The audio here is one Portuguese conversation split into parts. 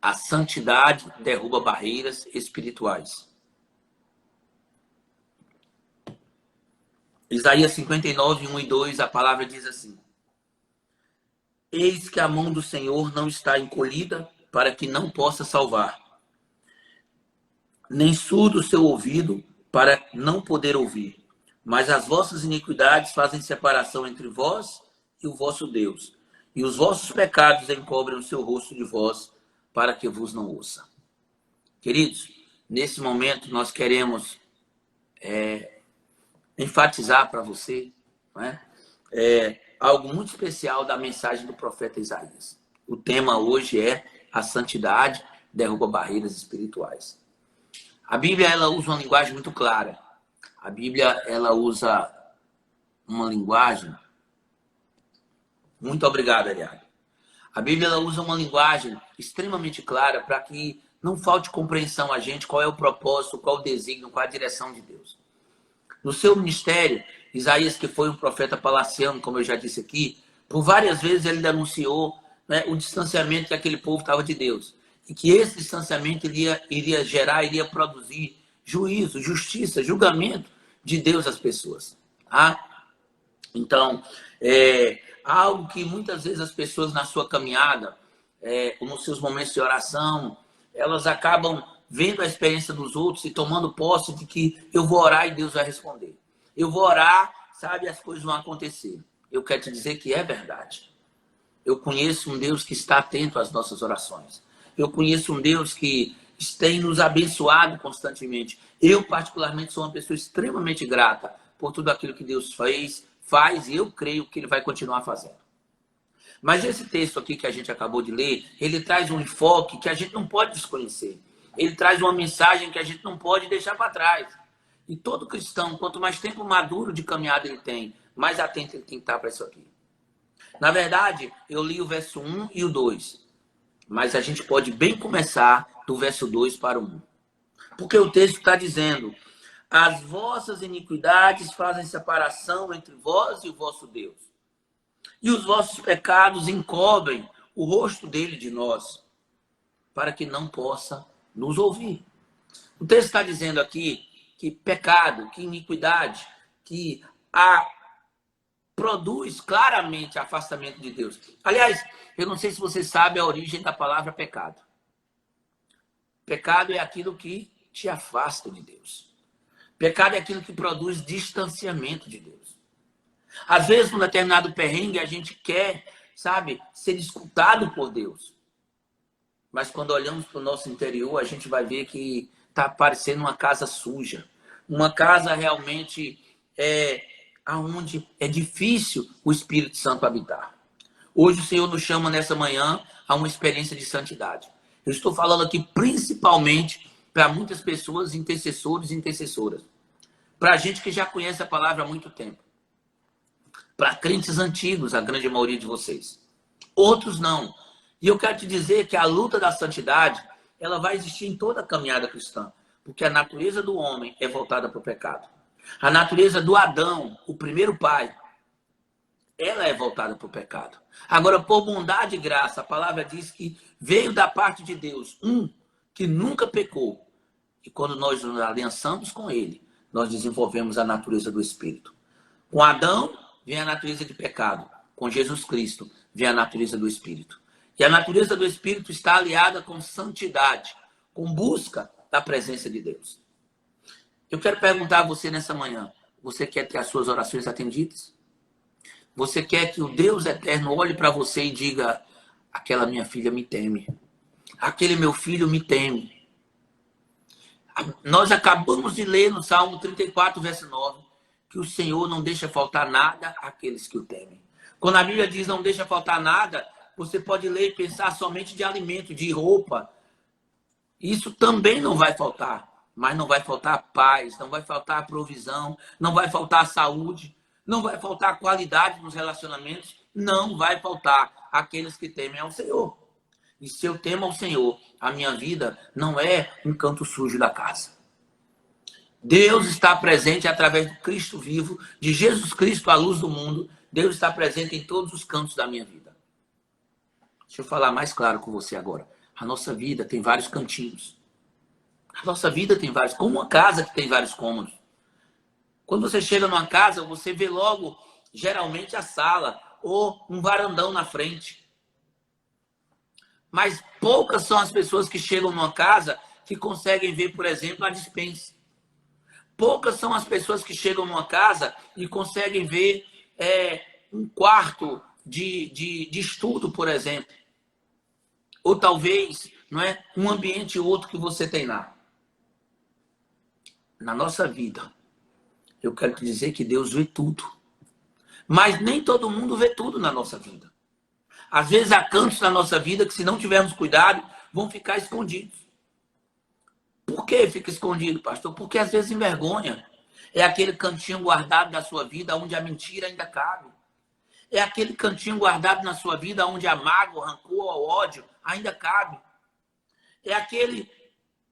A santidade derruba barreiras espirituais. Isaías 59, 1 e 2, a palavra diz assim: eis que a mão do Senhor não está encolhida para que não possa salvar, nem surdo o seu ouvido para não poder ouvir. Mas as vossas iniquidades fazem separação entre vós e o vosso Deus, e os vossos pecados encobrem o seu rosto de vós, para que vos não ouça. Queridos, nesse momento nós queremos enfatizar para você, né, algo muito especial da mensagem do profeta Isaías. O tema hoje é a santidade derruba barreiras espirituais. A Bíblia ela usa uma linguagem muito clara. A Bíblia ela usa uma linguagem... Muito obrigado, Ariane. A Bíblia ela usa uma linguagem extremamente clara para que não falte compreensão a gente qual é o propósito, qual o desígnio, qual a direção de Deus. No seu ministério, Isaías, que foi um profeta palaciano, como eu já disse aqui, por várias vezes ele denunciou, né, o distanciamento que aquele povo estava de Deus. E que esse distanciamento iria produzir juízo, justiça, julgamento de Deus às pessoas. Tá? Então, algo que muitas vezes as pessoas na sua caminhada, nos seus momentos de oração, elas acabam vendo a experiência dos outros e tomando posse de que eu vou orar e Deus vai responder. Eu vou orar, sabe, as coisas vão acontecer. Eu quero te dizer que é verdade. Eu conheço um Deus que está atento às nossas orações. Eu conheço um Deus que tem nos abençoado constantemente. Eu, particularmente, sou uma pessoa extremamente grata por tudo aquilo que Deus faz e eu creio que Ele vai continuar fazendo. Mas esse texto aqui que a gente acabou de ler, ele traz um enfoque que a gente não pode desconhecer. Ele traz uma mensagem que a gente não pode deixar para trás. E todo cristão, quanto mais tempo maduro de caminhada ele tem, mais atento ele tem que estar para isso aqui. Na verdade, eu li o verso 1 e o 2. Mas a gente pode bem começar do verso 2 para o 1. Porque o texto está dizendo: as vossas iniquidades fazem separação entre vós e o vosso Deus. E os vossos pecados encobrem o rosto dele de nós, para que não possa nos ouvir. O texto está dizendo aqui que pecado, que iniquidade, que produz claramente afastamento de Deus. Aliás, eu não sei se você sabe a origem da palavra pecado. Pecado é aquilo que te afasta de Deus. Pecado é aquilo que produz distanciamento de Deus. Às vezes, num determinado perrengue, a gente quer, sabe, ser escutado por Deus. Mas quando olhamos para o nosso interior, a gente vai ver que está parecendo uma casa suja. Uma casa realmente onde é difícil o Espírito Santo habitar. Hoje o Senhor nos chama nessa manhã a uma experiência de santidade. Eu estou falando aqui principalmente para muitas pessoas, intercessores e intercessoras. Para gente que já conhece a palavra há muito tempo. Para crentes antigos, a grande maioria de vocês. Outros não. E eu quero te dizer que a luta da santidade, ela vai existir em toda a caminhada cristã. Porque a natureza do homem é voltada para o pecado. A natureza do Adão, o primeiro pai, ela é voltada para o pecado. Agora, por bondade e graça, a palavra diz que veio da parte de Deus um que nunca pecou. E quando nós nos aliançamos com ele, nós desenvolvemos a natureza do Espírito. Com Adão, vem a natureza de pecado. Com Jesus Cristo, vem a natureza do Espírito. E a natureza do Espírito está aliada com santidade, com busca da presença de Deus. Eu quero perguntar a você nessa manhã, você quer ter as suas orações atendidas? Você quer que o Deus eterno olhe para você e diga: aquela minha filha me teme, aquele meu filho me teme? Nós acabamos de ler no Salmo 34, verso 9, que o Senhor não deixa faltar nada àqueles que o temem. Quando a Bíblia diz não deixa faltar nada, você pode ler e pensar somente de alimento, de roupa. Isso também não vai faltar. Mas não vai faltar paz, não vai faltar provisão, não vai faltar saúde, não vai faltar qualidade nos relacionamentos, não vai faltar aqueles que temem ao Senhor. E se eu temo ao Senhor, a minha vida não é um canto sujo da casa. Deus está presente através do Cristo vivo, de Jesus Cristo, a luz do mundo. Deus está presente em todos os cantos da minha vida. Deixa eu falar mais claro com você agora. A nossa vida tem vários cantinhos. A nossa vida tem vários, como uma casa que tem vários cômodos. Quando você chega numa casa, você vê logo, geralmente, a sala ou um varandão na frente. Mas poucas são as pessoas que chegam numa casa que conseguem ver, por exemplo, a despensa. Poucas são as pessoas que chegam numa casa e conseguem ver um quarto de estudo, por exemplo. Ou talvez, não é, um ambiente ou outro que você tem lá. Na nossa vida, eu quero te dizer que Deus vê tudo. Mas nem todo mundo vê tudo na nossa vida. Às vezes há cantos na nossa vida que, se não tivermos cuidado, vão ficar escondidos. Por que fica escondido, pastor? Porque às vezes envergonha. É aquele cantinho guardado da sua vida onde a mentira ainda cabe. É aquele cantinho guardado na sua vida onde a mágoa, o rancor, o ódio ainda cabe. É aquele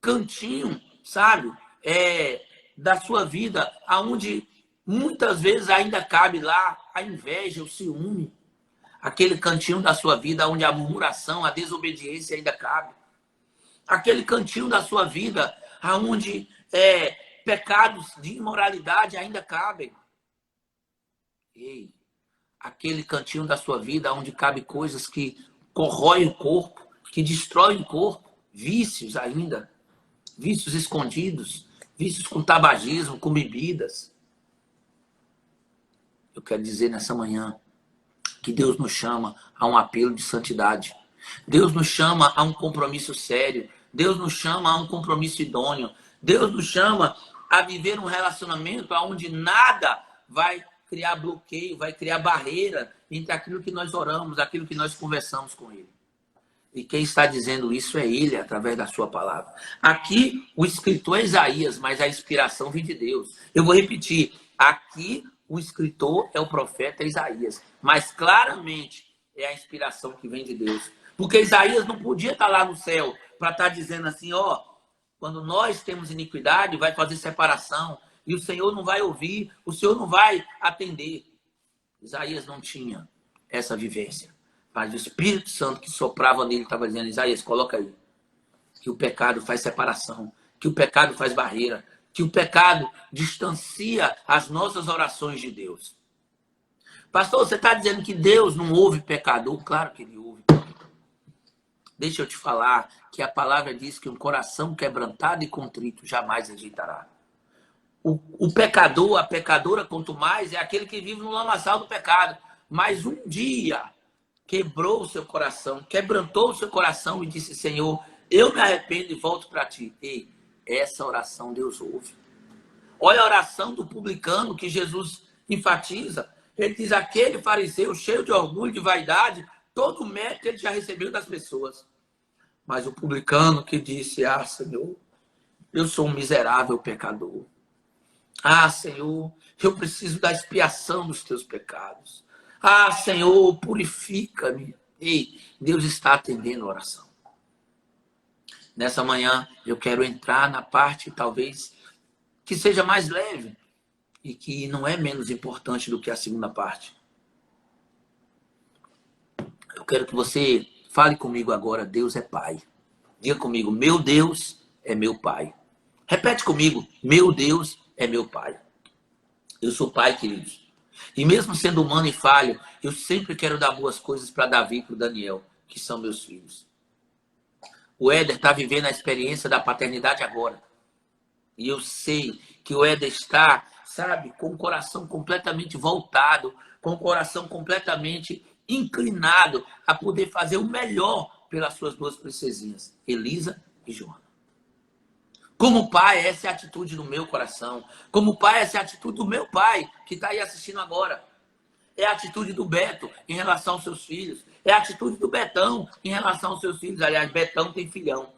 cantinho, sabe, da sua vida onde muitas vezes ainda cabe lá a inveja, o ciúme. Aquele cantinho da sua vida onde a murmuração, a desobediência ainda cabe. Aquele cantinho da sua vida onde pecados de imoralidade ainda cabem. Ei, aquele cantinho da sua vida onde cabe coisas que corroem o corpo, que destroem o corpo, vícios ainda, vícios escondidos, vícios com tabagismo, com bebidas. Eu quero dizer nessa manhã que Deus nos chama a um apelo de santidade. Deus nos chama a um compromisso sério. Deus nos chama a um compromisso idôneo. Deus nos chama a viver um relacionamento onde nada vai criar bloqueio, vai criar barreira entre aquilo que nós oramos, aquilo que nós conversamos com Ele. E quem está dizendo isso é Ele, através da sua palavra. Aqui, o escritor é Isaías, mas a inspiração vem de Deus. Eu vou repetir. Aqui, o escritor é o profeta Isaías. Mas, claramente, é a inspiração que vem de Deus. Porque Isaías não podia estar lá no céu para estar dizendo assim, quando nós temos iniquidade, vai fazer separação. E o Senhor não vai ouvir, o Senhor não vai atender. Isaías não tinha essa vivência. Mas o Espírito Santo que soprava nele estava dizendo, Isaías, coloca aí. Que o pecado faz separação. Que o pecado faz barreira. Que o pecado distancia as nossas orações de Deus. Pastor, você está dizendo que Deus não ouve pecador? Claro que Ele ouve. Deixa eu te falar que a palavra diz que um coração quebrantado e contrito jamais rejeitará. O pecador, a pecadora, quanto mais, é aquele que vive no lamaçal do pecado. Mas um dia quebrou o seu coração, quebrantou o seu coração e disse, Senhor, eu me arrependo e volto para ti. Ei, essa oração Deus ouve. Olha a oração do publicano que Jesus enfatiza. Ele diz, aquele fariseu cheio de orgulho, de vaidade, todo o mérito ele já recebeu das pessoas. Mas o publicano que disse, Senhor, eu sou um miserável pecador. Senhor, eu preciso da expiação dos teus pecados. Senhor, purifica-me. Ei, Deus está atendendo a oração. Nessa manhã, eu quero entrar na parte, talvez, que seja mais leve e que não é menos importante do que a segunda parte. Eu quero que você fale comigo agora, Deus é Pai. Diga comigo, meu Deus é meu Pai. Repete comigo, meu Deus é meu Pai. Eu sou pai, queridos. E mesmo sendo humano e falho, eu sempre quero dar boas coisas para Davi e para o Daniel, que são meus filhos. O Éder está vivendo a experiência da paternidade agora. E eu sei que o Éder está, sabe, com o coração completamente voltado, com o coração completamente inclinado a poder fazer o melhor pelas suas duas princesinhas, Elisa e Joana. Como pai, essa é a atitude do meu coração. Como pai, essa é a atitude do meu pai, que está aí assistindo agora. É a atitude do Beto em relação aos seus filhos. É a atitude do Betão em relação aos seus filhos. Aliás, Betão tem filhão.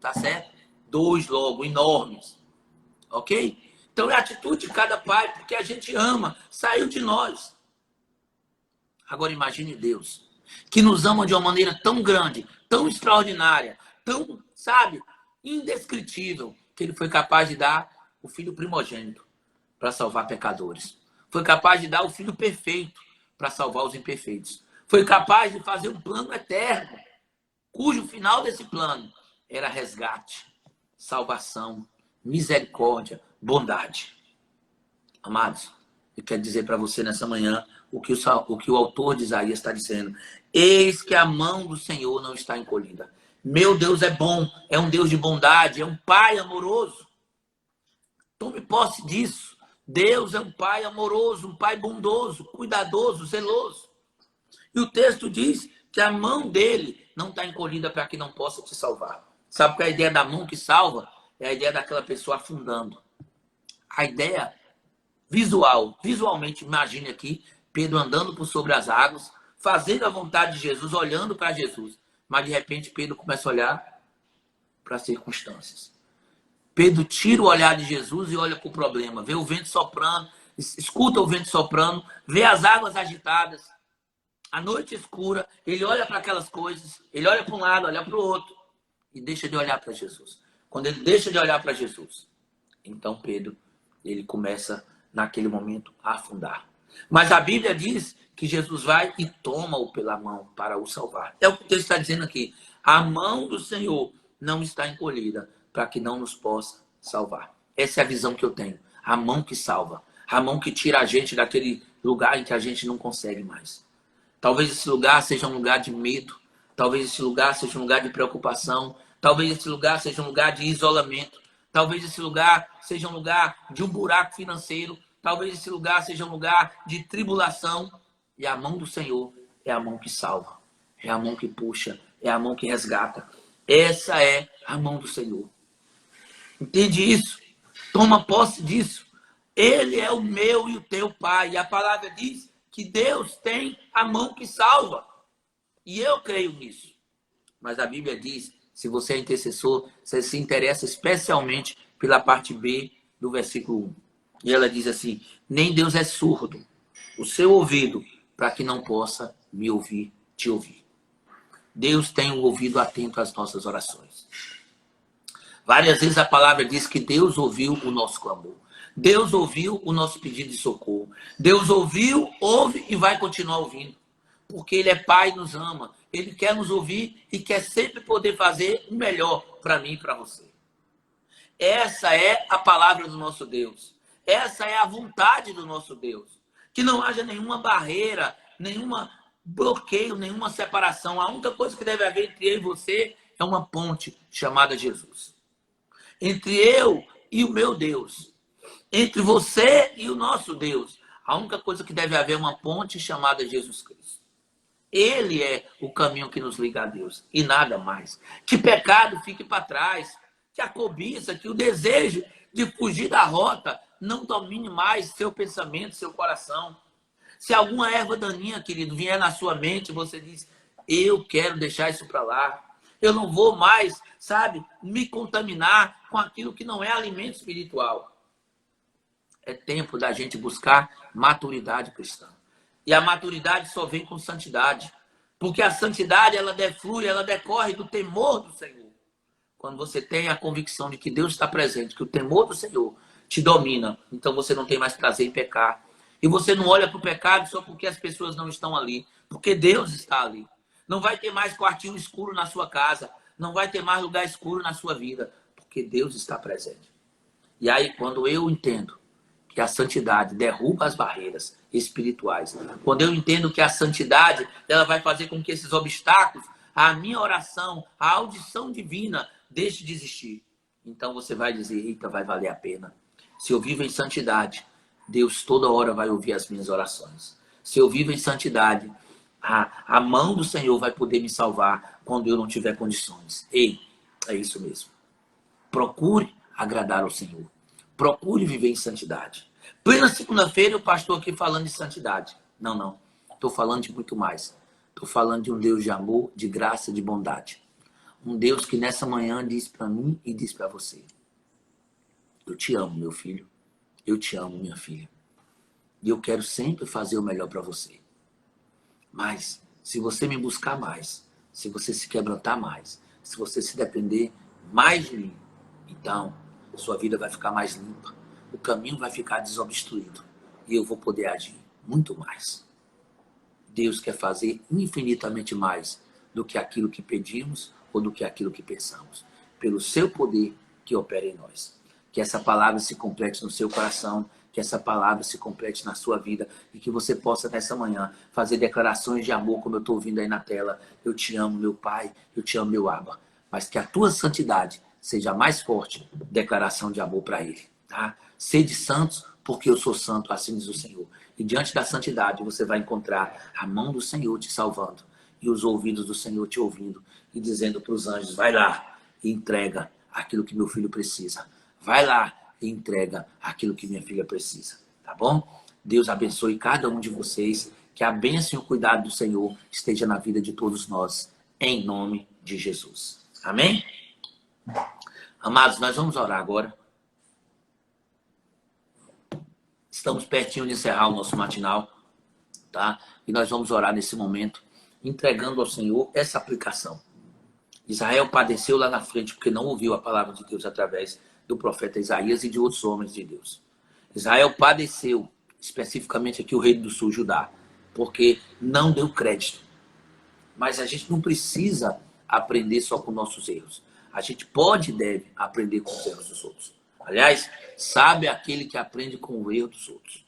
Tá certo? 2 logo, enormes. Ok? Então é a atitude de cada pai, porque a gente ama. Saiu de nós. Agora imagine Deus, que nos ama de uma maneira tão grande, tão extraordinária, tão, sabe, indescritível, que ele foi capaz de dar o filho primogênito para salvar pecadores. Foi capaz de dar o filho perfeito para salvar os imperfeitos. Foi capaz de fazer um plano eterno cujo final desse plano era resgate, salvação, misericórdia, bondade. Amados, eu quero dizer para você nessa manhã o que o autor de Isaías está dizendo. Eis que a mão do Senhor não está encolhida. Meu Deus é bom, é um Deus de bondade, é um Pai amoroso. Tome posse disso. Deus é um Pai amoroso, um Pai bondoso, cuidadoso, zeloso. E o texto diz que a mão dele não está encolhida para que não possa te salvar. Sabe qual é a ideia da mão que salva? É a ideia daquela pessoa afundando. A ideia visualmente, imagine aqui, Pedro andando por sobre as águas, fazendo a vontade de Jesus, olhando para Jesus. Mas de repente Pedro começa a olhar para as circunstâncias. Pedro tira o olhar de Jesus e olha para o problema. Vê o vento soprando, escuta o vento soprando, vê as águas agitadas, a noite escura. Ele olha para aquelas coisas, ele olha para um lado, olha para o outro e deixa de olhar para Jesus. Quando ele deixa de olhar para Jesus, então Pedro, ele começa naquele momento a afundar. Mas a Bíblia diz que Jesus vai e toma-o pela mão para o salvar. É o que o texto está dizendo aqui. A mão do Senhor não está encolhida para que não nos possa salvar. Essa é a visão que eu tenho. A mão que salva. A mão que tira a gente daquele lugar em que a gente não consegue mais. Talvez esse lugar seja um lugar de medo. Talvez esse lugar seja um lugar de preocupação. Talvez esse lugar seja um lugar de isolamento. Talvez esse lugar seja um lugar de um buraco financeiro. Talvez esse lugar seja um lugar de tribulação. E a mão do Senhor é a mão que salva. É a mão que puxa. É a mão que resgata. Essa é a mão do Senhor. Entende isso? Toma posse disso. Ele é o meu e o teu Pai. E a palavra diz que Deus tem a mão que salva. E eu creio nisso. Mas a Bíblia diz, se você é intercessor, você se interessa especialmente pela parte B do versículo 1. E ela diz assim, nem Deus é surdo, o seu ouvido, para que não possa me ouvir, te ouvir. Deus tem um ouvido atento às nossas orações. Várias vezes a palavra diz que Deus ouviu o nosso clamor. Deus ouviu o nosso pedido de socorro. Deus ouviu, ouve e vai continuar ouvindo. Porque Ele é Pai e nos ama. Ele quer nos ouvir e quer sempre poder fazer o melhor para mim e para você. Essa é a palavra do nosso Deus. Essa é a vontade do nosso Deus. Que não haja nenhuma barreira, nenhum bloqueio, nenhuma separação. A única coisa que deve haver entre eu e você é uma ponte chamada Jesus. Entre eu e o meu Deus. Entre você e o nosso Deus. A única coisa que deve haver é uma ponte chamada Jesus Cristo. Ele é o caminho que nos liga a Deus. E nada mais. Que pecado fique para trás. Que a cobiça, que o desejo de fugir da rota não domine mais seu pensamento, seu coração. Se alguma erva daninha, querido, vier na sua mente, você diz, eu quero deixar isso para lá. Eu não vou mais, sabe, me contaminar com aquilo que não é alimento espiritual. É tempo da gente buscar maturidade cristã. E a maturidade só vem com santidade. Porque a santidade, ela deflui, ela decorre do temor do Senhor. Quando você tem a convicção de que Deus está presente, que o temor do Senhor te domina, então você não tem mais prazer em pecar. E você não olha para o pecado só porque as pessoas não estão ali. Porque Deus está ali. Não vai ter mais quartinho escuro na sua casa. Não vai ter mais lugar escuro na sua vida. Porque Deus está presente. E aí, quando eu entendo que a santidade derruba as barreiras espirituais, quando eu entendo que a santidade ela vai fazer com que esses obstáculos, a minha oração, a audição divina, deixe de existir. Então você vai dizer, eita, vai valer a pena. Se eu vivo em santidade, Deus toda hora vai ouvir as minhas orações. Se eu vivo em santidade, a mão do Senhor vai poder me salvar quando eu não tiver condições. Ei, é isso mesmo. Procure agradar ao Senhor. Procure viver em santidade. Plena segunda-feira, o pastor aqui falando de santidade. Não. Estou falando de muito mais. Estou falando de um Deus de amor, de graça, de bondade. Um Deus que nessa manhã diz para mim e diz para você. Eu te amo, meu filho. Eu te amo, minha filha. E eu quero sempre fazer o melhor para você. Mas, se você me buscar mais, se você se quebrantar mais, se você se depender mais de mim, então, sua vida vai ficar mais limpa. O caminho vai ficar desobstruído. E eu vou poder agir muito mais. Deus quer fazer infinitamente mais do que aquilo que pedimos ou do que aquilo que pensamos. Pelo seu poder que opera em nós. Que essa palavra se complete no seu coração, que essa palavra se complete na sua vida e que você possa nessa manhã fazer declarações de amor, como eu estou ouvindo aí na tela. Eu te amo, meu Pai, eu te amo, meu Abba. Mas que a tua santidade seja a mais forte declaração de amor para Ele. Tá? Sede santos, porque eu sou santo, assim diz o Senhor. E diante da santidade você vai encontrar a mão do Senhor te salvando e os ouvidos do Senhor te ouvindo e dizendo para os anjos, vai lá e entrega aquilo que meu filho precisa. Vai lá e entrega aquilo que minha filha precisa. Tá bom? Deus abençoe cada um de vocês. Que a bênção e o cuidado do Senhor esteja na vida de todos nós. Em nome de Jesus. Amém? Amados, nós vamos orar agora. Estamos pertinho de encerrar o nosso matinal. Tá? E nós vamos orar nesse momento, entregando ao Senhor essa aplicação. Israel padeceu lá na frente porque não ouviu a palavra de Deus através do profeta Isaías e de outros homens de Deus. Israel padeceu, especificamente aqui o rei do sul, Judá, porque não deu crédito. Mas a gente não precisa aprender só com nossos erros. A gente pode e deve aprender com os erros dos outros. Aliás, sabe aquele que aprende com o erro dos outros.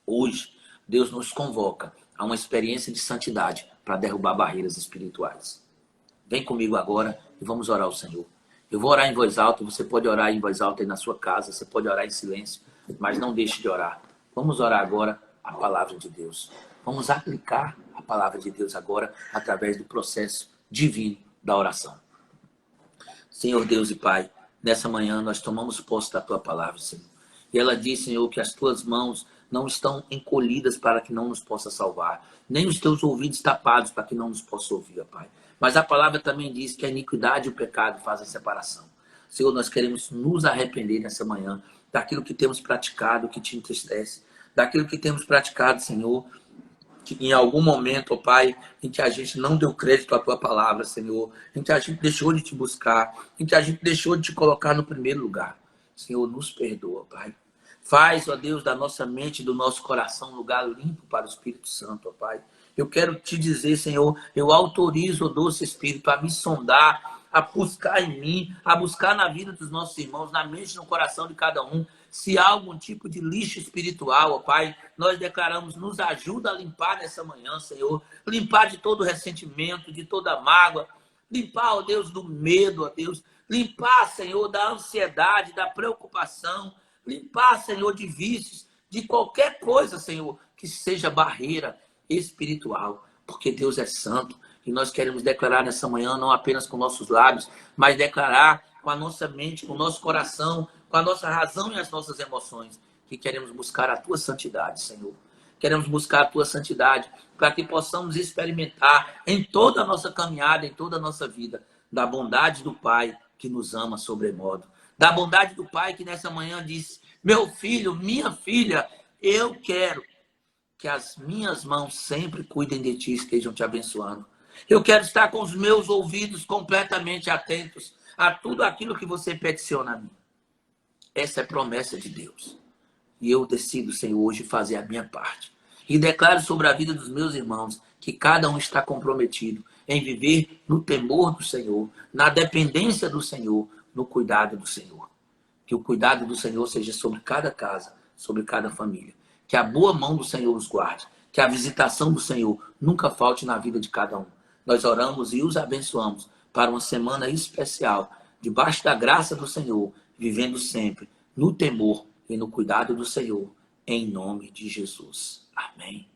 Hoje, Deus nos convoca a uma experiência de santidade para derrubar barreiras espirituais. Vem comigo agora e vamos orar ao Senhor. Eu vou orar em voz alta, você pode orar em voz alta aí na sua casa, você pode orar em silêncio, mas não deixe de orar. Vamos orar agora a palavra de Deus. Vamos aplicar a palavra de Deus agora através do processo divino da oração. Senhor Deus e Pai, nessa manhã nós tomamos posse da Tua palavra, Senhor. E ela diz, Senhor, que as Tuas mãos não estão encolhidas para que não nos possa salvar, nem os Teus ouvidos tapados para que não nos possa ouvir, ó Pai. Mas a palavra também diz que a iniquidade e o pecado fazem separação. Senhor, nós queremos nos arrepender nessa manhã daquilo que temos praticado, que te entristece, daquilo que temos praticado, Senhor, que em algum momento, ó Pai, em que a gente não deu crédito à Tua palavra, Senhor, em que a gente deixou de Te buscar, em que a gente deixou de Te colocar no primeiro lugar. Senhor, nos perdoa, Pai. Faz, ó Deus, da nossa mente, do nosso coração, um lugar limpo para o Espírito Santo, ó Pai. Eu quero te dizer, Senhor, eu autorizo o doce Espírito a me sondar, a buscar em mim, a buscar na vida dos nossos irmãos, na mente e no coração de cada um. Se há algum tipo de lixo espiritual, ó Pai, nós declaramos, nos ajuda a limpar nessa manhã, Senhor. Limpar de todo ressentimento, de toda mágoa. Limpar, ó Deus, do medo, ó Deus. Limpar, Senhor, da ansiedade, da preocupação. Limpar, Senhor, de vícios, de qualquer coisa, Senhor, que seja barreira espiritual, porque Deus é santo e nós queremos declarar nessa manhã, não apenas com nossos lábios, mas declarar com a nossa mente, com o nosso coração, com a nossa razão e as nossas emoções, que queremos buscar a Tua santidade, Senhor. Queremos buscar a Tua santidade para que possamos experimentar em toda a nossa caminhada, em toda a nossa vida, da bondade do Pai que nos ama sobremodo, da bondade do Pai que nessa manhã diz, meu filho, minha filha, eu quero que as minhas mãos sempre cuidem de ti, estejam te abençoando. Eu quero estar com os meus ouvidos completamente atentos a tudo aquilo que você peticiona a mim. Essa é a promessa de Deus. E eu decido, Senhor, hoje fazer a minha parte. E declaro sobre a vida dos meus irmãos que cada um está comprometido em viver no temor do Senhor, na dependência do Senhor, no cuidado do Senhor. Que o cuidado do Senhor seja sobre cada casa, sobre cada família. Que a boa mão do Senhor os guarde. Que a visitação do Senhor nunca falte na vida de cada um. Nós oramos e os abençoamos para uma semana especial, debaixo da graça do Senhor, vivendo sempre no temor e no cuidado do Senhor, em nome de Jesus. Amém.